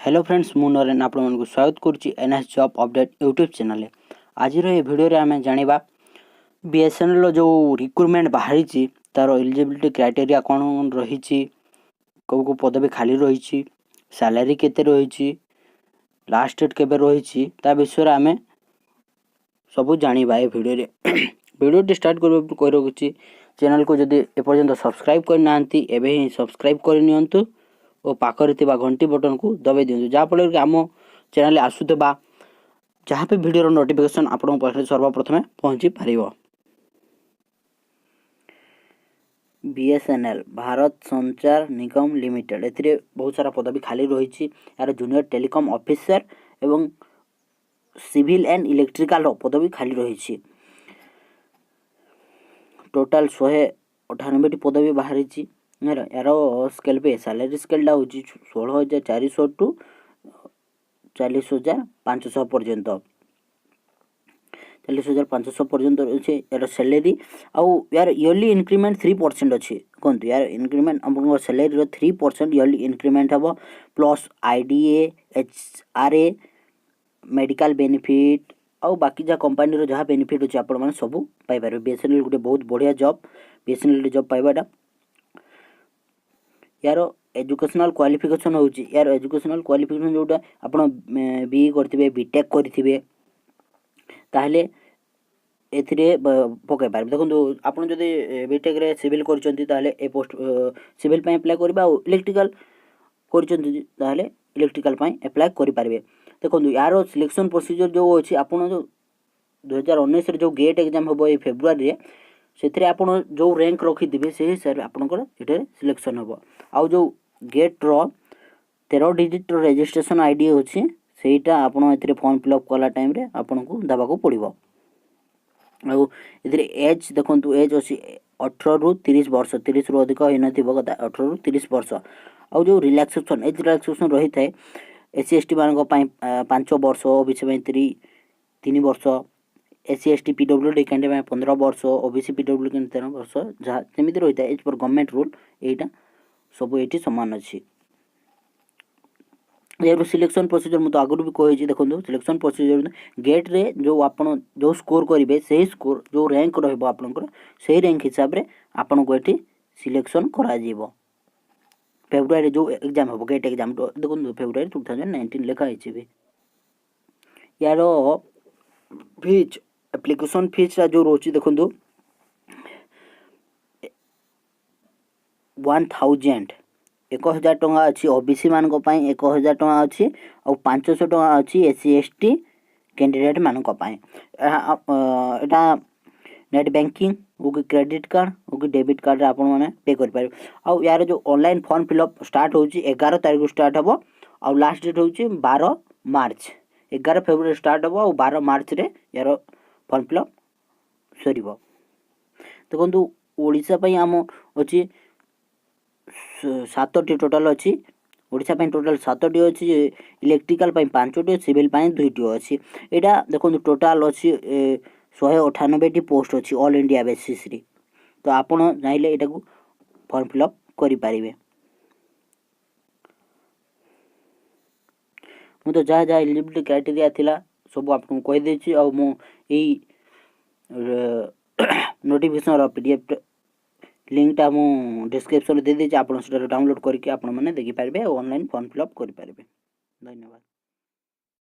Hello friends मु नरेन आपको स्वागत करुच्ची NS job update YouTube channel. आज भिडियो आम जाना बीएसएनएल जो रिक्रुटमेंट बाहरी तार एलिजिबिलिटी क्राइटेरिया कौन रही कौ पदवी खाली रही सैलरी केते रही लास्ट डेट केबे रही विषय आम सब जाना ये भिडियो भिडियो स्टार्ट कही रखुच्छी चैनल को जदि एपर्यंत सब्सक्राइब करना एवं ही सब्सक्राइब करनी और पाखरे घंटी बटन को दबाई दिंतु जहाँफल कि आम चैनल आसुवा जहाँ भी भिडियो नोटिफिकेशन आपन पाखे सर्वप्रथमे पहुँची पार। बीएसएनएल भारत संचार निगम लिमिटेड ए बहुत सारा पदवी खाली रही यार जूनियर टेलीकॉम ऑफिसर एवं सिविल एंड इलेक्ट्रिकल पदवी खाली रही टोटाल 198 पदवी बाहरी यार स्केल पे सैलरी स्केलटा हूँ 16,400 टू 40,500 पर्यंत 40,500 पर्यंत अच्छे यार सैलरी आउ यार इयरली इंक्रीमेंट 3% अच्छे कहतु यार इंक्रीमेंट आप सैलरी 3% इयरली इंक्रीमेंट हम plus IDA HRA medical benefit आउ बाकी जहाँ कंपनी जहाँ बेनिफिट अच्छे आपण मैंने सब पाइपर। बीएसएनएल गोटे बहुत बढ़िया जॉब बीएसएनएल जॉब पाइबाटा यार एजुकेशनल क्वालिफिकेशन हो यार एजुकेशनल क्वालिफिकेशन जोटा आप बी करेंगे बीटेक करेंगे ताहले एथिरे पकई पारे। देखो आप बीटेक रे सिविल कर पोस्ट सिविल एप्लाय करेंगे और इलेक्ट्रिकल कर इलेक्ट्रिकल एप्लाय करेंगे। देखो यार सिलेक्शन प्रोसीजर जो अच्छी आप जो 2019 जो गेट एग्जाम हम ये फेब्रुआरी से आप जो रैंक रखिथे से हिसाब से आपंकर ये सिलेक्शन हम आउ जो गेट रो 13 डिजिट रजिस्ट्रेशन आईडी अच्छी सेटा आपन ए फॉर्म फिलअप कला टाइम रे आपन को दबा को पड़ो। आउ एज देखो एज अच्छी 18 रु 30 वर्ष 30 रु अधिक होना कथा 18 रु 30 वर्ष आउ जो रिलैक्सेशन एज रिलैक्सेशन रही है एससी एसटी मान 5 वर्ष ओबीसी 3 वर्ष एससी एसटी पीडब्ल्यूडी कैंडिडेट 15 वर्ष ओबीसी पीडब्ल्यू कैंडिडेट 13 वर्ष जहाँ जमी रही है एज पर गवर्नमेंट रूल यहाँ सब ये सामान अच्छी। यार सिलेक्शन प्रोसीजर मुझे आगुरी भी कही देखो सिलेक्शन प्रोसीजर गेट रे जो आपन जो स्कोर करेंगे से स्कोर जो रैंक रहा से रैंक हिसाब से आपन को ये सिलेक्शन करा फेब्रुआरी जो एग्जाम हम गेट एग्जाम देखो फेब्रुआरी 2019 लिखाई भी। यार फीज एप्लिकेशन फीस जो रोचे देखो 1,000 टंका अच्छी ओबीसी मान 1,000 टंका अच्छी और 500 टंका अच्छी एससी एसटी कैंडिडेट मान यहाँ नेट बैंकिंग वो क्रेडिट कार्ड वो डेबिट कार्ड आप पे करें। आउ यार जो ऑनलाइन फॉर्म फिलअप स्टार्ट हो 11 तारीख स्टार्ट हम और लास्ट डेट हूँ 12 मार्च 11 फेब्रुआरी स्टार्ट हम और 12 मार्च रे यार फॉर्म फिलअप सर। देखो ओडिशा आम अच्छी 7टी टोटाल अच्छी ओडिशा टोटाल 7टी अच्छी इलेक्ट्रिकल 5टी सिविल 2टी अच्छी यहाँ देखो टोटाल अच्छी 198 पोस्ट अच्छी ऑल इंडिया बेसिस रे तो आपड़ चाहिए यहाँ को फॉर्म फिलअप करें। मुझे जहाँ जहाँ एलिजिबिलिटी क्राइटेरिया थिला सब आपको कहीदे और मुझे नोटिफिकेशन पीडीएफ लिंकटा मु डिस्क्रिप्शन दे देछि आप डाउनलोड करके आप देखिपारे और ऑनलाइन फॉर्म फिलअप करें। धन्यवाद।